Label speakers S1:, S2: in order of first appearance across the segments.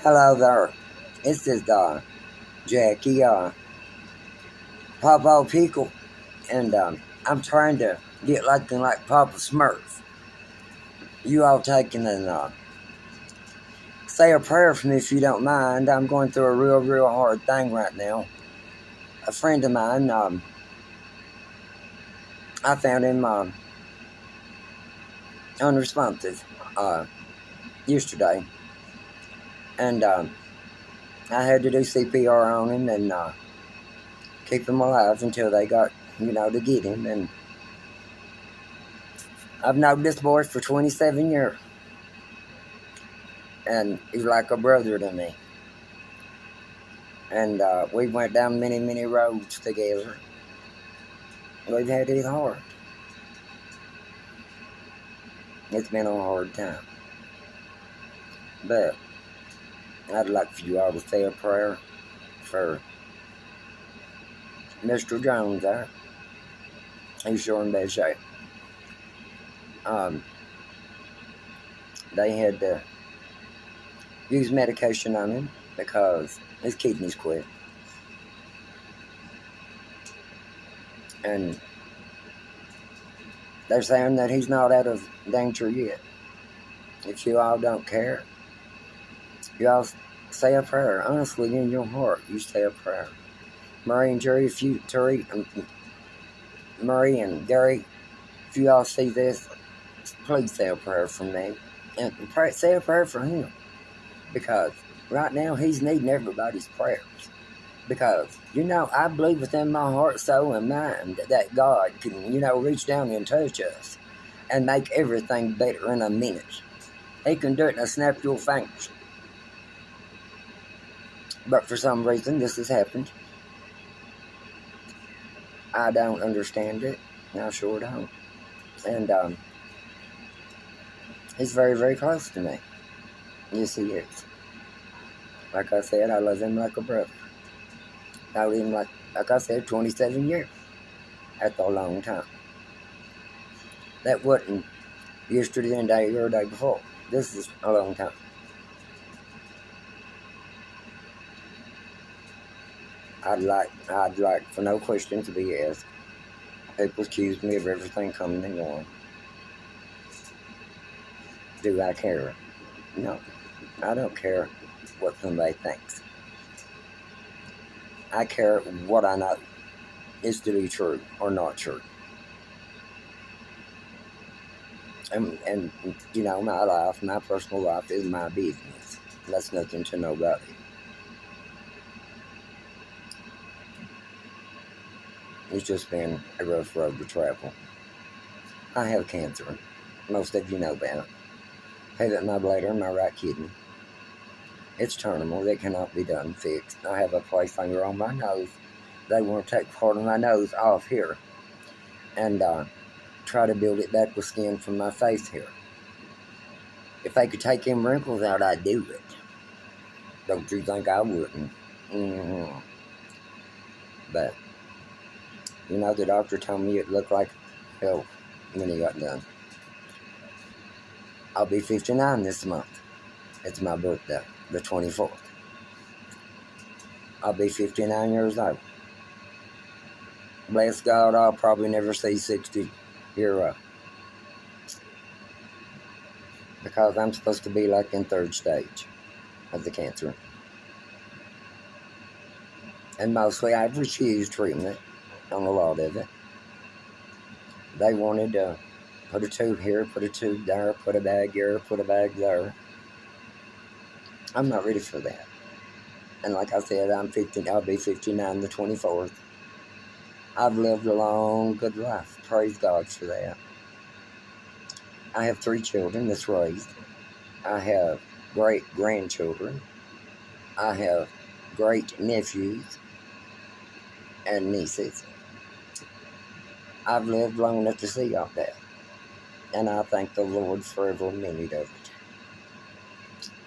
S1: Hello there. This is Jackie Papa Pickle, and I'm trying to get like Papa Smurf. You all taking and say a prayer for me if you don't mind. I'm going through a real hard thing right now. A friend of mine, I found him unresponsive yesterday, and I had to do CPR on him and keep him alive until they got, to get him. And I've known this boy for 27 years, and he's like a brother to me. And we went down many roads together. We've had it hard. It's been a hard time. But I'd like for you all to say a prayer for Mr. Jones there. He's sure in bad shape. They had to use medication on him because his kidneys quit. And they're saying that he's not out of danger yet. If you all don't care, you all say a prayer. Honestly, in your heart, you say a prayer. Murray and Jerry, Murray and Gary, if you all see this, please say a prayer for me. And say a prayer for him. Because right now, he's needing everybody's prayers. Because, I believe within my heart, soul, and mind that God can, reach down and touch us and make everything better in a minute. He can do it in a snap of your fingers. But for some reason, this has happened. I don't understand it. I sure don't. And he's very close to me. Yes, he is. Like I said, I love him like a brother. I love him like I said, 27 years. That's a long time. That wasn't yesterday and day or the day before. This is a long time. I'd like for no question to be asked. People accuse me of everything coming and going. Do I care? No, I don't care what somebody thinks. I care what I know is to be true or not true. And my life, my personal life is my business. That's nothing to nobody. It's just been a rough road to travel. I have cancer. Most of you know that. I have it in my bladder and my right kidney. It's terminal. It cannot be done fixed. I have a play finger on my nose. They want to take part of my nose off here and try to build it back with skin from my face here. If they could take them wrinkles out, I'd do it. Don't you think I wouldn't? Mm-hmm. But, the doctor told me it looked like hell when he got done. I'll be 59 this month. It's my birthday, the 24th. I'll be 59 years old. Bless God, I'll probably never see 60 year old. Because I'm supposed to be like in third stage of the cancer. And mostly I've refused treatment on a lot of it. They wanted to put a tube here, put a tube there, put a bag here, put a bag there. I'm not ready for that. And like I said, I'll be 59 the 24th. I've lived a long, good life. Praise God for that. I have 3 children that's raised. I have great grandchildren. I have great nephews and nieces. I've lived long enough to see all that. And I thank the Lord for every minute of it.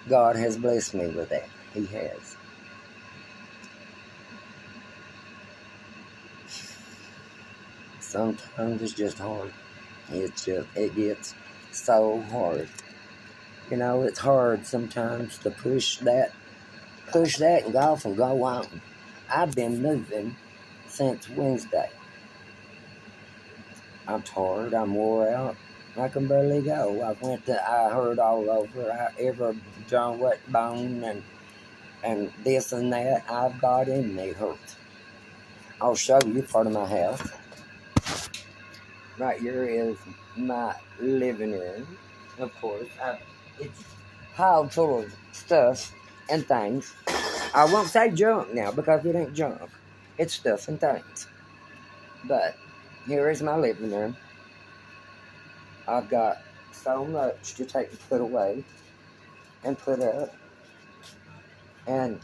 S1: God has blessed me with that. He has. Sometimes it's just hard. It gets so hard. It's hard sometimes to push that push that and golf and go on. I've been moving since Wednesday. I'm tired. I'm wore out. I can barely go. I heard all over. Every joint, what bone and this and that I've got in me hurts. I'll show you part of my house. Right here is my living room. Of course, it's piled full of stuff and things. I won't say junk now because it ain't junk. It's stuff and things. But here is my living room. I've got so much to take and put away and put up. And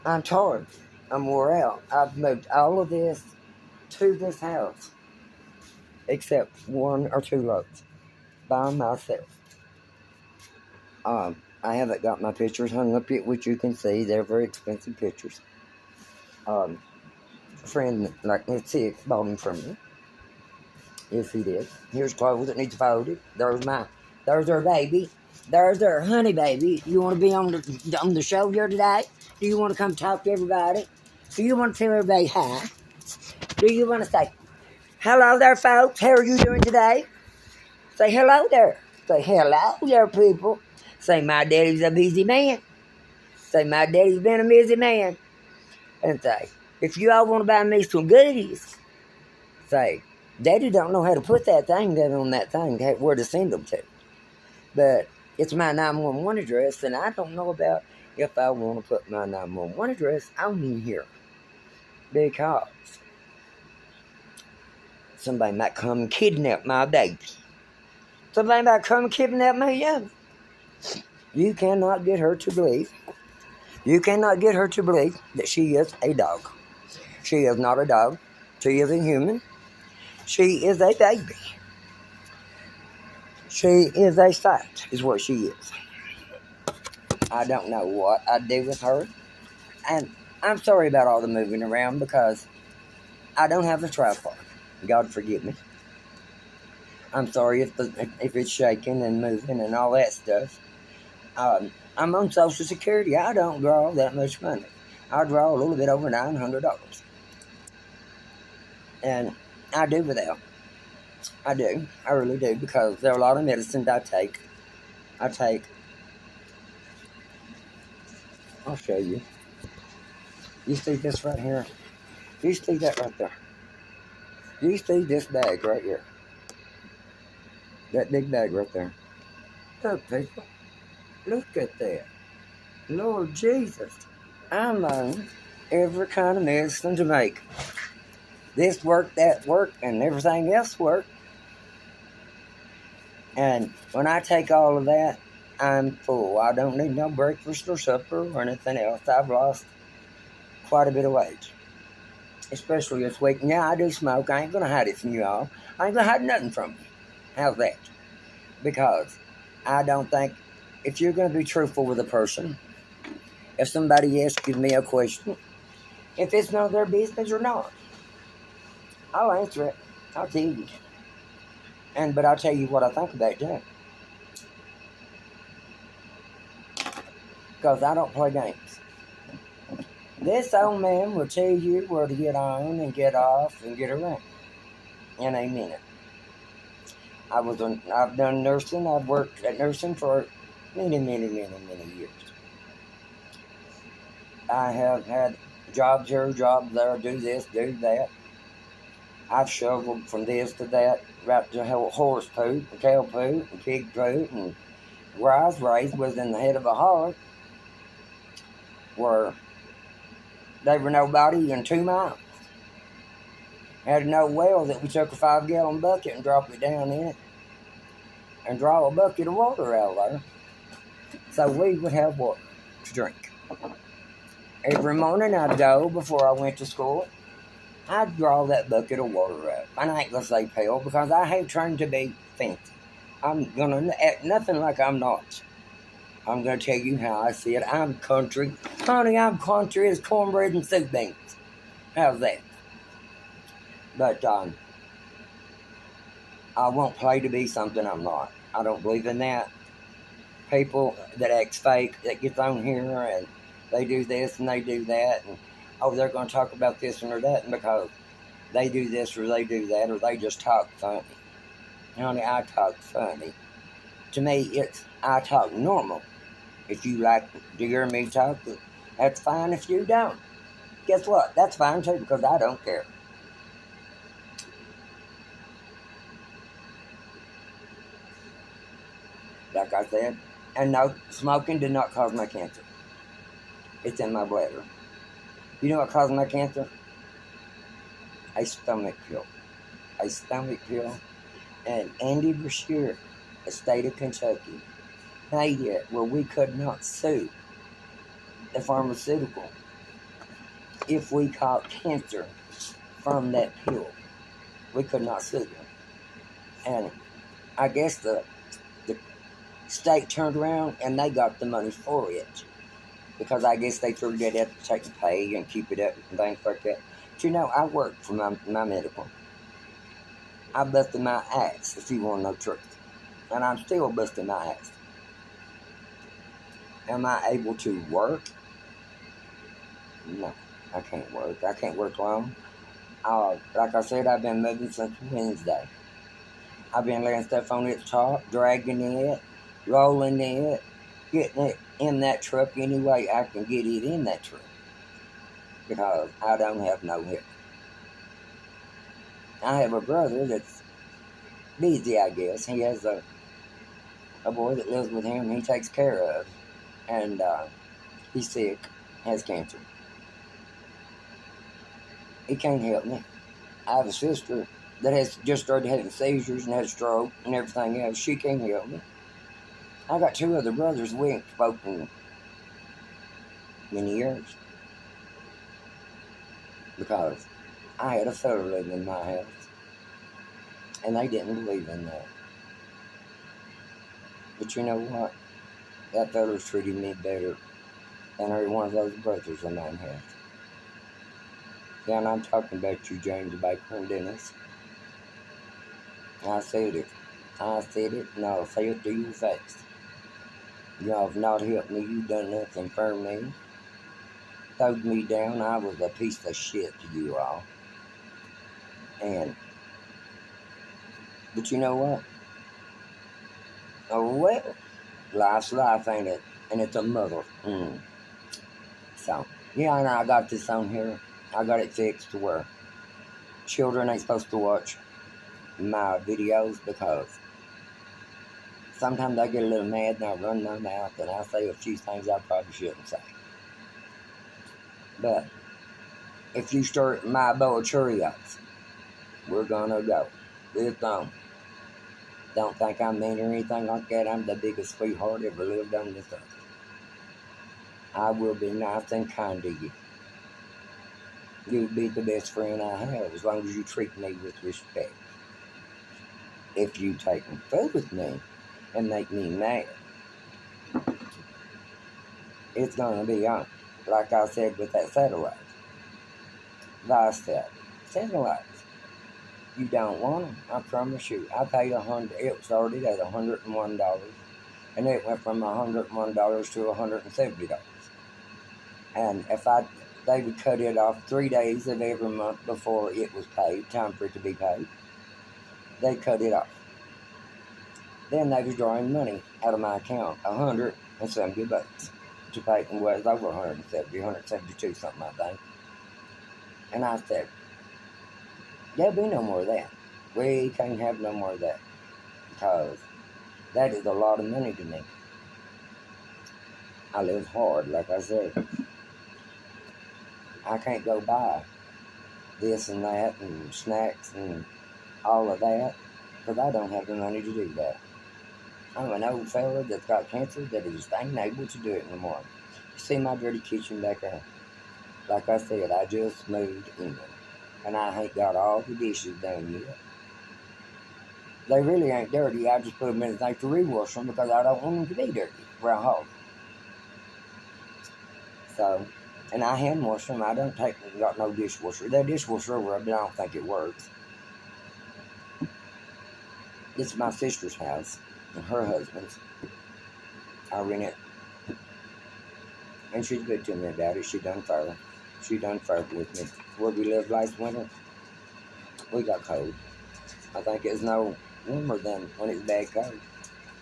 S1: I'm tired. I'm wore out. I've moved all of this to this house, except 1 or 2 loads, by myself. I haven't got my pictures hung up yet, which you can see. They're very expensive pictures. A friend, like Nick, bought them from me. Yes, he did. Here's clothes that needs folded. There's our baby. There's our honey baby. You want to be on the show here today? Do you want to come talk to everybody? Do you want to tell everybody hi? Do you want to say, hello there, folks? How are you doing today? Say hello there. Say hello there, people. Say my daddy's a busy man. Say my daddy's been a busy man. And say, if you all want to buy me some goodies, say, Daddy don't know how to put that thing down on that thing, where to send them to. But it's my 911 address, and I don't know about if I want to put my 911 address on in here. Because somebody might come and kidnap my baby. Somebody might come and kidnap me young. You cannot get her to believe. You cannot get her to believe that she is a dog. She is not a dog. She is a human. She is a baby. She is a sight, is what she is. I don't know what I'd do with her. And I'm sorry about all the moving around because I don't have a tripod. God forgive me. I'm sorry if it's shaking and moving and all that stuff. I'm on Social Security. I don't draw that much money. I draw a little bit over $900. And I do without. I do. I really do, because there are a lot of medicines I take. I'll show you. You see this right here? You see that right there? You see this bag right here? That big bag right there. Look, people. Look at that. Lord Jesus. I'm on every kind of medicine to make this work, that work, and everything else work. And when I take all of that, I'm full. I don't need no breakfast or supper or anything else. I've lost quite a bit of weight, especially this week. Now, I do smoke. I ain't going to hide it from you all. I ain't going to hide nothing from you. How's that? Because I don't think, if you're going to be truthful with a person, if somebody asks me a question, if it's none of their business or not, I'll answer it. I'll tell you. But I'll tell you what I think about that. Because I don't play games. This old man will tell you where to get on and get off and get around in a minute. I've done nursing. I've worked at nursing for many years. I have had jobs here, jobs there, do this, do that. I've shoveled from this to that, right to horse poop, and cow poop, and pig poop, and where I was raised was in the head of a hog, where they were nobody in 2 miles. Had no well that we took a 5-gallon bucket and dropped it down in it, and draw a bucket of water out of there, so we would have water to drink. Every morning I'd go, before I went to school, I'd draw that bucket of water up. And I ain't going to say pale, because I hate trying to be fancy. I'm going to act nothing like I'm not. I'm going to tell you how I see it. I'm country. Honey, I'm country as cornbread and soup beans. How's that? But I won't play to be something I'm not. I don't believe in that. People that act fake, that gets on here and They do this and they do that, and oh, they're going to talk about this or that, and because they do this or they do that, or they just talk funny. Honey, I talk funny. To me, I talk normal. If you like to hear me talk, that's fine. If you don't, guess what? That's fine too, because I don't care. Like I said, and no, smoking did not cause my cancer. It's in my bladder. You know what caused my cancer? A stomach pill. A stomach pill. And Andy Brashear, the state of Kentucky, made it where we could not sue the pharmaceutical if we caught cancer from that pill. We could not sue them. And I guess the state turned around and they got the money for it. Because I guess they figured they'd have to take the pay and keep it up and things like that. But you know, I work for my medical. I busted my ass, if you want to know the truth. And I'm still busting my ass. Am I able to work? No, I can't work. I can't work long. Like I said, I've been moving since Wednesday. I've been laying stuff on its top, dragging it, rolling it, getting it in that truck any way I can get it in that truck. Because I don't have no help. I have a brother that's busy, I guess. He has a boy that lives with him he takes care of. And he's sick, has cancer. He can't help me. I have a sister that has just started having seizures and had a stroke and everything else. She can't help me. I got two other brothers we ain't spoken many years. Because I had a fellow living in my house. And they didn't believe in that. But you know what? That fellow's treated me better than every one of those brothers of mine has. Yeah, and I'm talking about you, James Baker and Dennis. I said it. I said it, and I'll say it to your face. Y'all have not helped me. You've done nothing for me. Throwed me down. I was a piece of shit to you all. But you know what? Oh, well, life's life, ain't it? And it's a mother. So, yeah, and I got this on here. I got it fixed to where children ain't supposed to watch my videos because sometimes I get a little mad and I run my mouth and I say a few things I probably shouldn't say. But if you start my bowl of Cheerios, we're gonna go. It's on. Don't think I'm mean or anything like that. I'm the biggest sweetheart ever lived on this earth. I will be nice and kind to you. You'll be the best friend I have as long as you treat me with respect. If you take food with me and make me mad, it's gonna be on. Like I said with that satellite. Viasat. Satellites. You don't want them, I promise you. I paid $100. It started at $101, and it went from $101 to $170. And they would cut it off 3 days of every month before it was paid, time for it to be paid. They cut it off. Then they was drawing money out of my account, $170 to pay, and was over 170, 172 something, I think. And I said, there'll be no more of that. We can't have no more of that. Because that is a lot of money to me. I live hard, like I said. I can't go buy this and that and snacks and all of that because I don't have the money to do that. I'm an old fella that's got cancer that is ain't able to do it anymore. You see my dirty kitchen back there? Like I said, I just moved in. And I ain't got all the dishes done yet. They really ain't dirty. I just put them in the thing to rewash them because I don't want them to be dirty where I haul them. So, and I hand wash them. I don't got no dishwasher. That dishwasher over there, but I don't think it works. This is my sister's house and her husband's. I rent it And she's good to me about it. She done fair. She done fair with me. Where we lived last winter, we got cold. I think it was no warmer than when it was bad cold.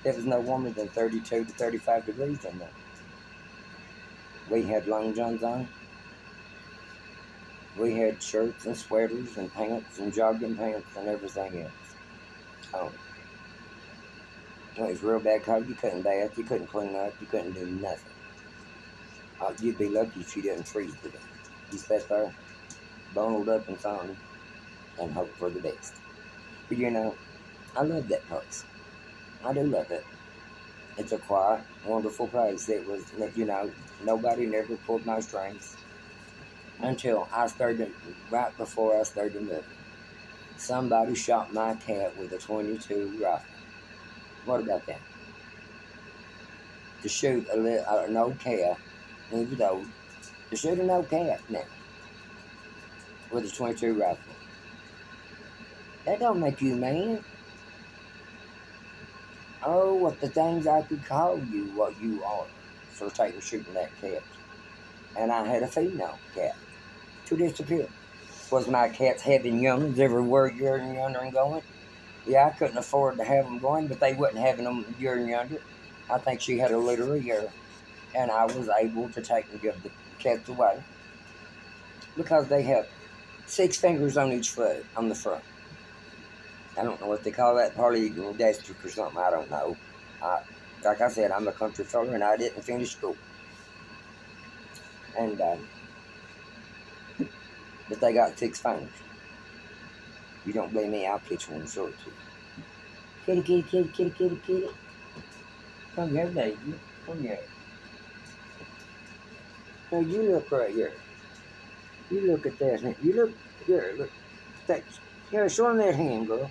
S1: It was no warmer than 32 to 35 degrees in there. We had long johns on. We had shirts and sweaters and pants and jogging pants and everything else. Oh. When it was real bad cold, you couldn't bath, you couldn't clean up, you couldn't do nothing. You'd be lucky if you didn't freeze to death. You sat there, bundled up and something, and hope for the best. But you know, I love that place. I do love it. It's a quiet, wonderful place. It was, you know, nobody never pulled my strings until I started, right before I started moving. Somebody shot my cat with a .22 rifle. What about that? To shoot an old cat, he was old, to shoot an old cat now with a .22 rifle. That don't make you man. Oh, what the things I could call you, what you are, for shooting that cat. And I had a female cat to disappear. Was my cats having youngins everywhere you're and yonder and going? Yeah, I couldn't afford to have them going, but they wasn't having them here and yonder. I think she had a litter a year, and I was able to take and give the cats away because they have 6 fingers on each foot on the front. I don't know what they call that, polygastric or something, I don't know. Like I said, I'm a country fella and I didn't finish school. And, but they got 6 fingers. You don't believe me, I'll pitch one and show it to you. Kitty, kitty, kitty, kitty, kitty, kitty. Come here, baby. Come here. Now you look right here. You look at that. You look here, look. Here, show them that hand, girl.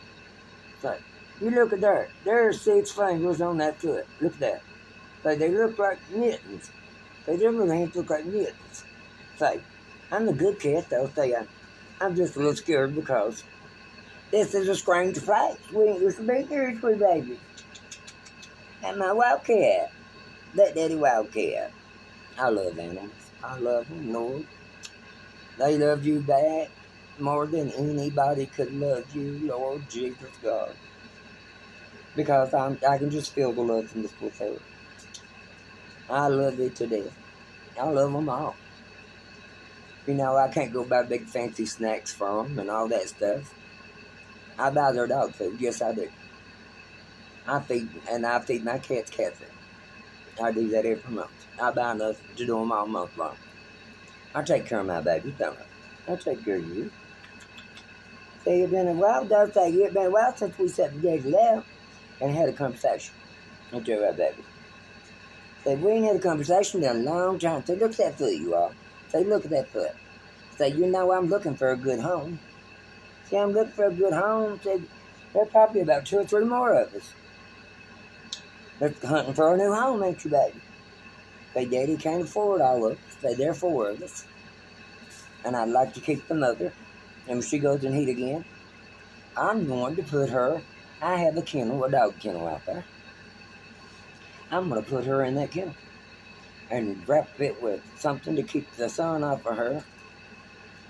S1: So, you look at that. There's 6 fingers on that foot. Look at that. So they look like mittens. So their little hands look like mittens. So, I'm a good cat, though. So I'm just a little scared because this is a strange place. We ain't used to be here, sweet baby. And my wildcat. That daddy wildcat. I love animals. I love them, Lord. They love you back more than anybody could love you, Lord Jesus God. Because I can just feel the love from this little earth. I love it to death. I love them all. You know, I can't go buy big fancy snacks for them and all that stuff. I buy their dog food. Yes, I do. I feed my cats cat food. I do that every month. I buy enough to do them all month long. I take care of my babies, don't I? I take care of you. Say, it's been a while, don't say, it's been a while since we sat together left and had a conversation. I tell you right, baby. Say, we ain't had a conversation in a long time. Say, look at that foot, you all. Say, look at that foot. Say, you know I'm looking for a good home. Say, I'm looking for a good home. Say, there are probably about 2 or 3 more of us. They're hunting for a new home, ain't you, baby? Say, Daddy can't afford all of us. Say, there are 4 of us. And I'd like to keep the mother. And when she goes in heat again, I'm going to put her, I have a kennel, a dog kennel out there. I'm going to put her in that kennel and wrap it with something to keep the sun off of her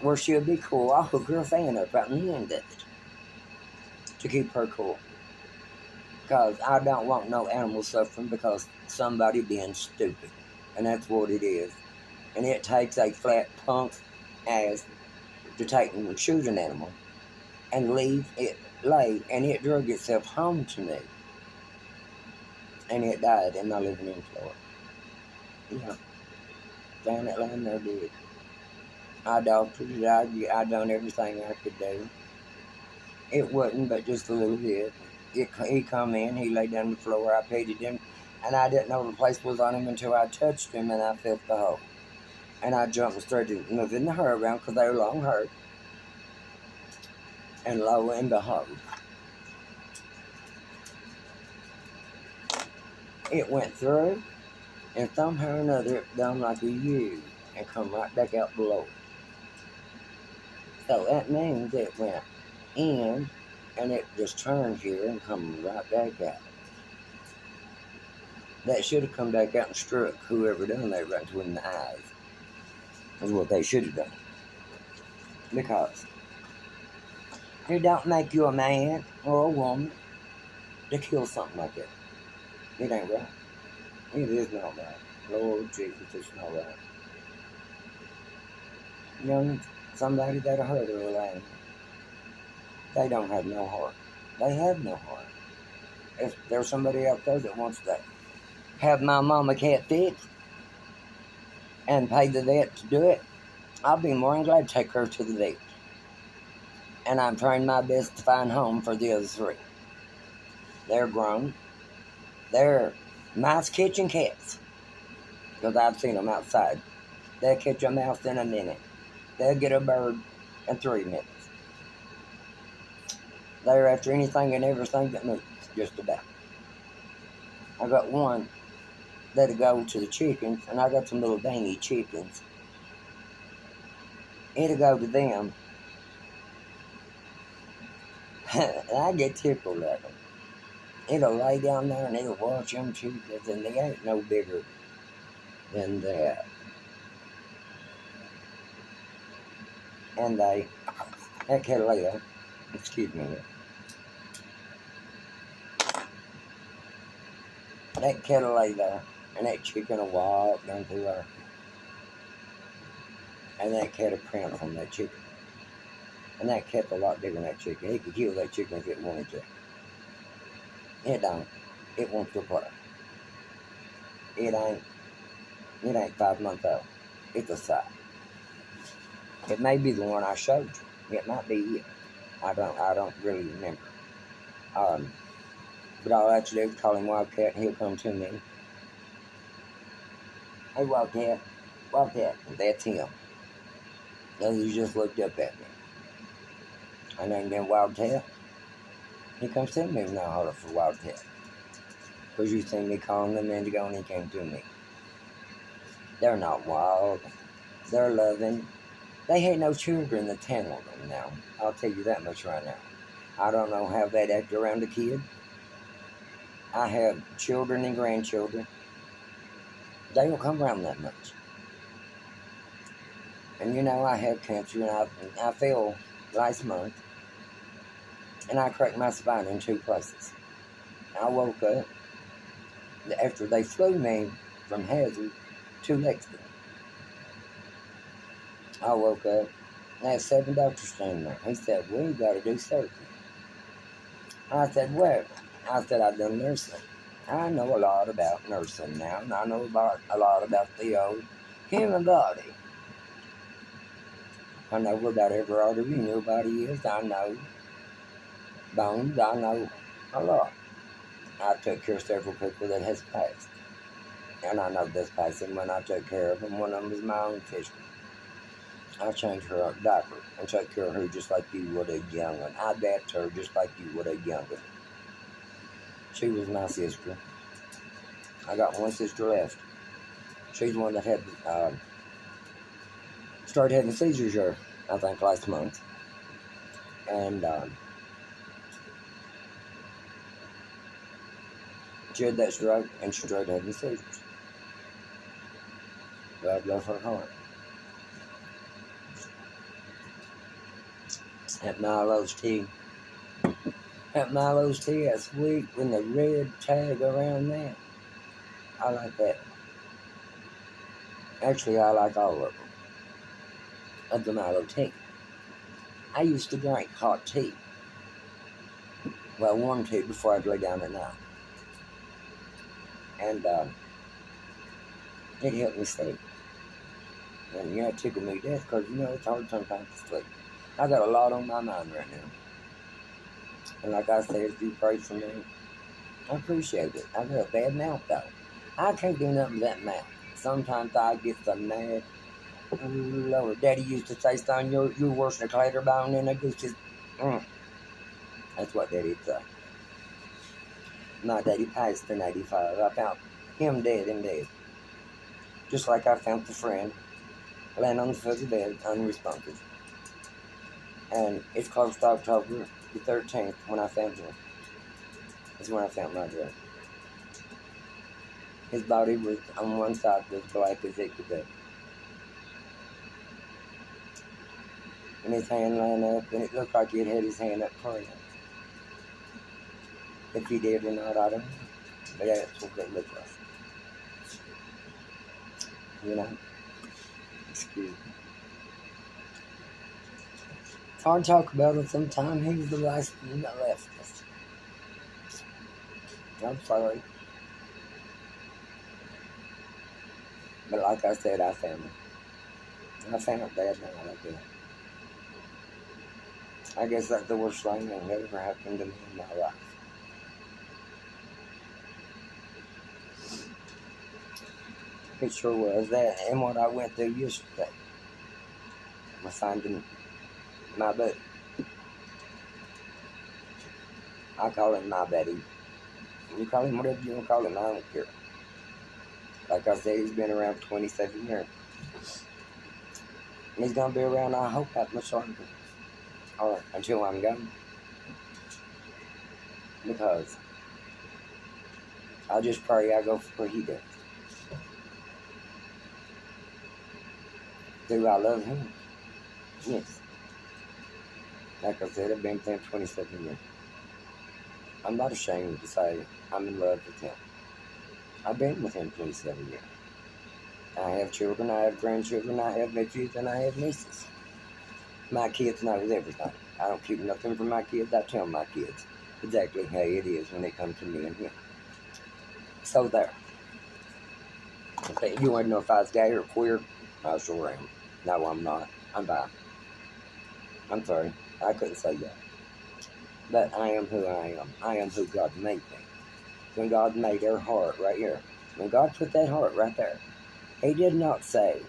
S1: where she'll be cool. I'll hook her a fan up right in the end of it to keep her cool. Because I don't want no animal suffering because somebody being stupid. And that's what it is. And it takes a flat punk ass to take and shoot an animal and leave it lay, and it drug itself home to me. And it died in my living room floor. Yeah. Down that line there did. I doctored it. I done everything I could do. It wasn't but just a little bit. He come in, he laid down on the floor, I petted him, and I didn't know the place was on him until I touched him and I felt the hole. And I jumped and started moving the hair around because they were long hair. And lo and behold, it went through, and somehow or another it done like a U and come right back out below. So that means it went in, and it just turned here and come right back out. That should have come back out and struck whoever done that right between the eyes. Is what they should have done. Because it don't make you a man or a woman to kill something like that. It ain't right. It is not right. Lord Jesus, it's not right. Young somebody that'll hurt her land. They don't have no heart. They have no heart. If there's somebody out there that wants to have my mama cat fixed and pay the vet to do it, I'll be more than glad to take her to the vet. And I'm trying my best to find home for the other three. They're grown. They're nice kitchen cats. Because I've seen them outside. They'll catch a mouse in a minute. They'll get a bird in 3 minutes. They're after anything and everything that moves, just about. I got one that'll go to the chickens, and I got some little dainty chickens. It'll go to them. And I get tickled at them. It'll lay down there and it'll watch them chickens, and they ain't no bigger than that. And that cat lay there. Excuse me. That cat will lay there, and that chicken will walk down through her. And that cat will pounce on that chicken. And that cat's a lot bigger than that chicken. He could kill that chicken if it wanted to. It don't. It wants to play. It ain't 5 months old. It's a sight. It may be the one I showed you. It might be it. I don't really remember. But all I have to do is call him Wildcat, and he'll come to me. Hey, Wildcat. Wildcat. And that's him. So he just looked up at me. I named him Wildcat. He comes to me now, holler for Wildcat. Because you see me calling them in to go, and he came to me. They're not wild. They're loving. They ain't no children that handle them now. I'll tell you that much right now. I don't know how they'd act around a kid. I have children and grandchildren. They don't come around that much. And you know, I have cancer, and I fell last month, and I cracked my spine in 2 places. I woke up after they flew me from Hazard to Lexington. I woke up, and I had 7 doctors standing there. He said, "Well, you got to do surgery." I said, "Well," I said, "I've done nursing. I know a lot about nursing now, and I know a lot about the old human body. I know about every artery in your body is. I know bones. I know a lot. I took care of several people that has passed. And I know this passing when I took care of them. One of them was my own sister. I changed her diaper and took care of her just like you would a young one. I bathed her just like you would a young one. She was my sister. I got one sister left. She's the one that had started having seizures here, I think, last month. And she had that stroke, and she started having seizures. God bless her heart. At Milo's tea. At Milo's tea, that's sweet with the red tag around that. I like that. Actually, I like all of them. Of the Milo tea. I used to drink hot tea. Well, warm tea before I'd lay down at night. And it helped me sleep. And it tickled me to death because, it's hard sometimes to sleep. I got a lot on my mind right now. And like I said, if you pray for me, I appreciate it. I got a bad mouth, though. I can't do nothing with that mouth. Sometimes I get so mad. Oh, Lord, Daddy used to say, "Son, you're worse than a clatterbone in a goose's." That's what Daddy'd say. My daddy passed in 85. I found him dead and dead. Just like I found the friend laying on the foot of the bed, unresponsive. And it's close to October the 13th when I found him. That's when I found my dad. His body was on one side was black as it could be. And his hand lined up, and it looked like he'd had his hand up praying. If he did or not, I don't know. But that's what it looked like. You know? Excuse me. It's hard to talk about him sometimes. He was the last one that left us. I'm sorry. But like I said, I found him. I found Dad now, I did. I guess that's the worst thing that ever happened to me in my life. It sure was. That and what I went through yesterday. I finding my buddy. I call him my buddy. You call him whatever you want to call him, I don't care. Like I said, he's been around for 27 years. And he's going to be around, I hope, that much longer. Or until I'm gone. Because I just pray I go for what he does. Do I love him? Yes. Like I said, I've been with him 27 years. I'm not ashamed to say I'm in love with him. I've been with him 27 years. I have children, I have grandchildren, I have nephews, and I have nieces. My kids know everything. I don't keep nothing from my kids. I tell my kids exactly how it is when it comes to me and him. So there. You want to know if I was gay or queer? I sure am. No, I'm not. I'm bi. I'm sorry. I couldn't say that. But I am who I am. I am who God made me. When God made our heart right here, when God put that heart right there, He did not say,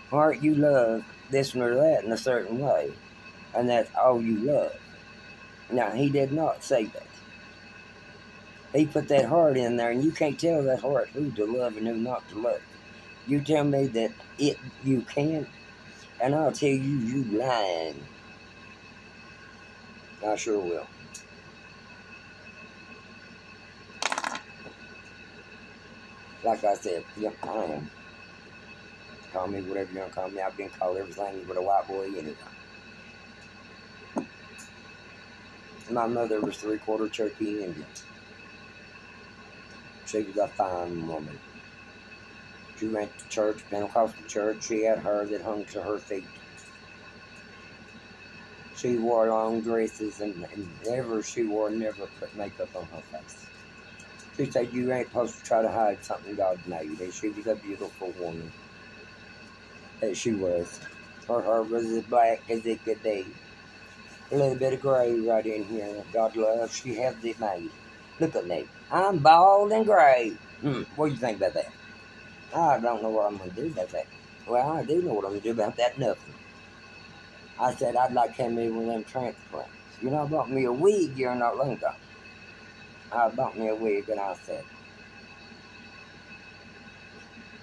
S1: heart, you love this or that in a certain way, and that's all you love. No, He did not say that. He put that heart in there, and you can't tell that heart who to love and who not to love. You tell me that you can, and I'll tell you lying. I sure will. Like I said, yeah, I am. Call me whatever you want to call me. I've been called everything but a white boy anyway. My mother was 3/4 Cherokee Indian. She was a fine woman. She went to church, Pentecostal church. She had hair that hung to her feet. She wore long dresses and never put makeup on her face. She said, you ain't supposed to try to hide something God made. And she was a beautiful woman. That she was. Her hair was as black as it could be. A little bit of gray right in here. God loves, she has it made. Look at me. I'm bald and gray. What do you think about that? I don't know what I'm going to do about that. Well, I do know what I'm going to do about that. Nothing. I said I'd like to have me one of them transplants. You know, I bought me a wig here not long ago. I bought me a wig and I said,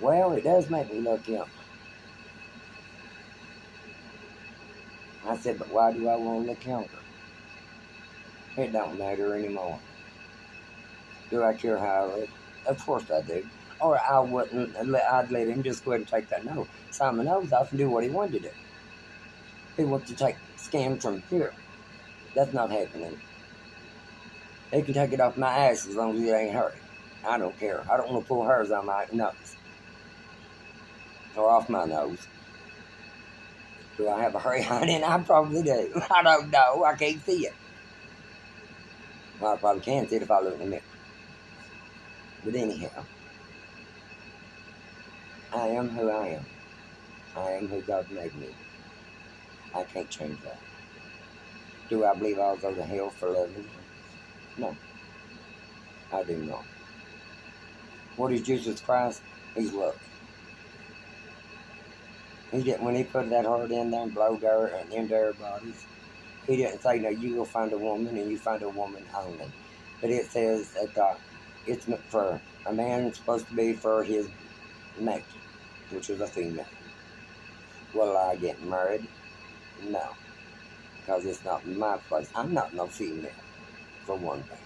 S1: well, it does make me look young. I said, but why do I want to look younger? It don't matter anymore. Do I care how I look? Of course I do. Or I wouldn't, I'd let him just go ahead and take that nose. Simon nose off and do what he wanted to do. He wants to take skin from here. That's not happening. He can take it off my ass as long as it ain't hurt. I don't care. I don't want to pull hairs on my nose. Or off my nose. Do I have a hair on it? I probably do. I don't know. I can't see it. Well, I probably can see it if I look in the mirror. But anyhow, I am who I am. I am who God made me. I can't change that. Do I believe I'll go to hell for loving? No. I do not. What is Jesus Christ? He's love. He didn't, when he put that heart in there and blowed into our bodies, he didn't say, no, you will find a woman and you find a woman only. But it says that it's for a man supposed to be for his mate, which is a female. Will I get married? No. Because it's not my place. I'm not no female, for one thing.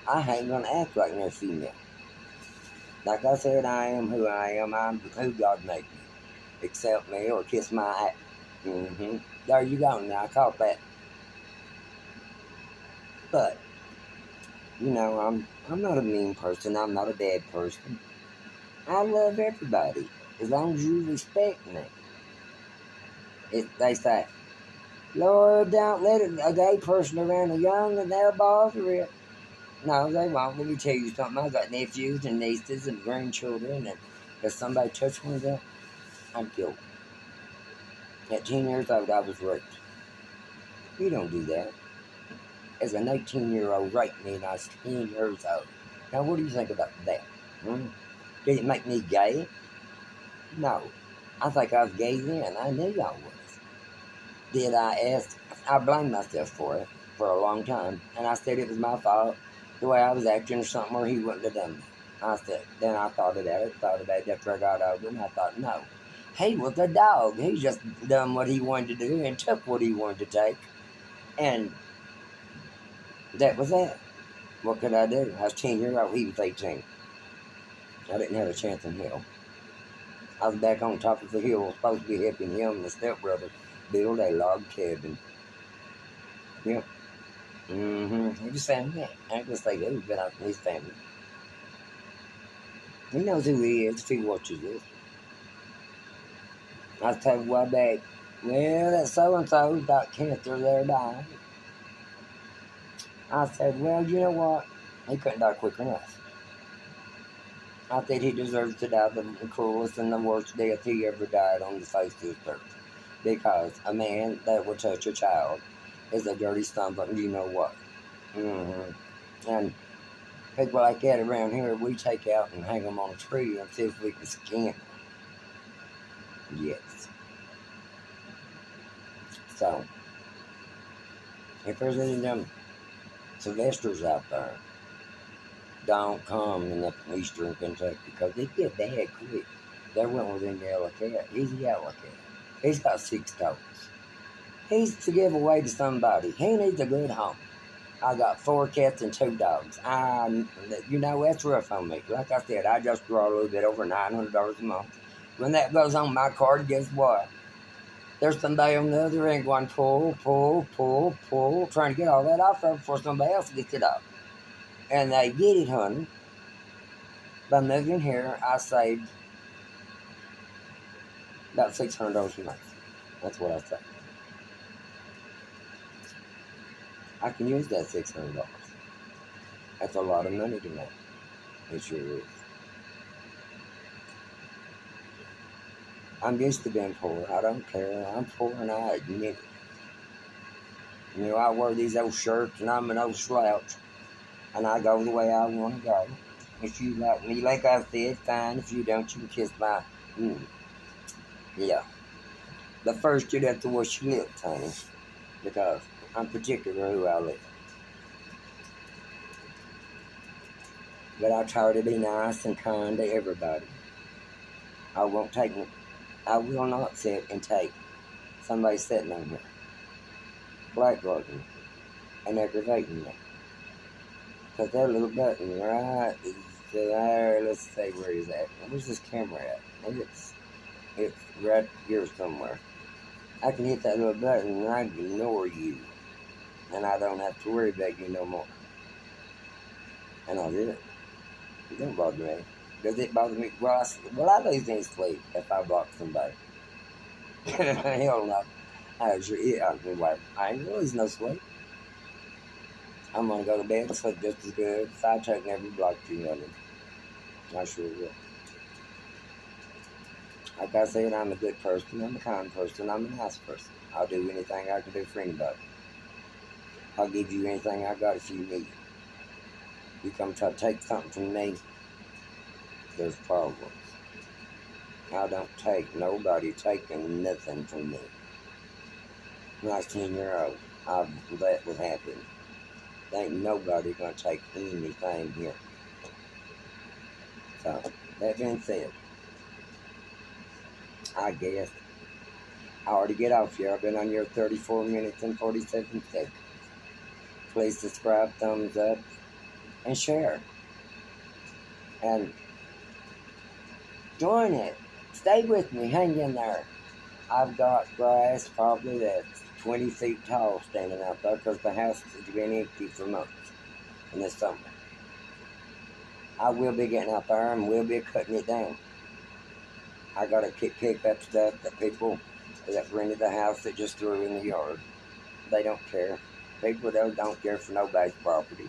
S1: I ain't going to act like no female. Like I said, I am who I am. I'm who God made me. Accept me or kiss my ass. There you go. Now I caught that. But I'm not a mean person. I'm not a bad person. I love everybody as long as you respect me. They say, Lord, don't let a gay person around a young and they'll bother it. No, they won't. Let me tell you something. I've got nephews and nieces and grandchildren, and if somebody touched one of them, I'm guilty. At 10 years old, I was raped. You don't do that. As an 18-year-old raped me and I was 10 years old. Now, what do you think about that? Did it make me gay? No. I think I was gay then. I knew I was. Did I ask? I blamed myself for it for a long time. And I said it was my fault, the way I was acting or something, or he wouldn't have done it. Then I thought about it after I got over it, and I thought, no. He was a dog. He just done what he wanted to do and took what he wanted to take. And that was that. What could I do? I was 10 years old. He was 18. I didn't have a chance in hell. I was back on top of the hill, supposed to be helping him and his stepbrother build a log cabin. Yep. His family. I ain't gonna say who, but his family. He knows who he is if he watches this. I was told a while back, well, that so-and-so's got cancer, they're dying. I said, well, you know what? He couldn't die quick enough. I said he deserves to die the cruelest and the worst death he ever died on the face of this earth. Because a man that would touch a child is a dirty son, but you know what? And people like that around here, we take out and hang them on a tree and see if we can skin them. Yes. So, if there's any of them Sylvesters out there, don't come in the eastern Kentucky because it get bad quick. They went with him yellow cat. He's a yellow cat. He's got 6 toes. He's to give away to somebody. He needs a good home. I got 4 cats and 2 dogs. That's rough on me. Like I said, I just draw a little bit over $900 a month. When that goes on my card, guess what? There's somebody on the other end going pull, trying to get all that off there before somebody else gets it up. And they get it, honey. By moving here, I saved about $600 a month. That's what I say. I can use that $600. That's a lot of money to me. It sure is. I'm used to being poor. I don't care. I'm poor and I admit it. I wear these old shirts and I'm an old slouch. And I go the way I want to go. If you like me, like I said, fine. If you don't, you can kiss my... Yeah. But first, you'd have to wash your lips, honey. Because I'm particular who I live. But I try to be nice and kind to everybody. I will not sit and take somebody sitting on here, blackguarding me and aggravating me. Because that little button right there, let's say where he's at. Where's this camera at? It's right here somewhere. I can hit that little button and I ignore you. And I don't have to worry about you no more. And I'll do it. It don't bother me. Does it bother me? Well, I lose any sleep if I block somebody. Hell no. I ain't losing no sleep. I'm gonna go to bed and sleep just as good if I take every block you know. I sure will. Like I said, I'm a good person, I'm a kind person, I'm a nice person. I'll do anything I can do for anybody. I'll give you anything I got if you need it. You come try to take something from me, there's problems. I don't take nobody taking nothing from me. When I was 10 years old, I let what happened. There ain't nobody gonna take anything here. So, that being said, I guess I already get off here. I've been on here 34 minutes and 47 seconds. Please subscribe, thumbs up, and share. And Join it. Stay with me. Hang in there. I've got grass probably that's 20 feet tall standing out there because the house has been empty for months in the summer. I will be getting out there and we'll be cutting it down. I got to pick up stuff that people that rented the house that just threw in the yard. They don't care. People don't care for nobody's property.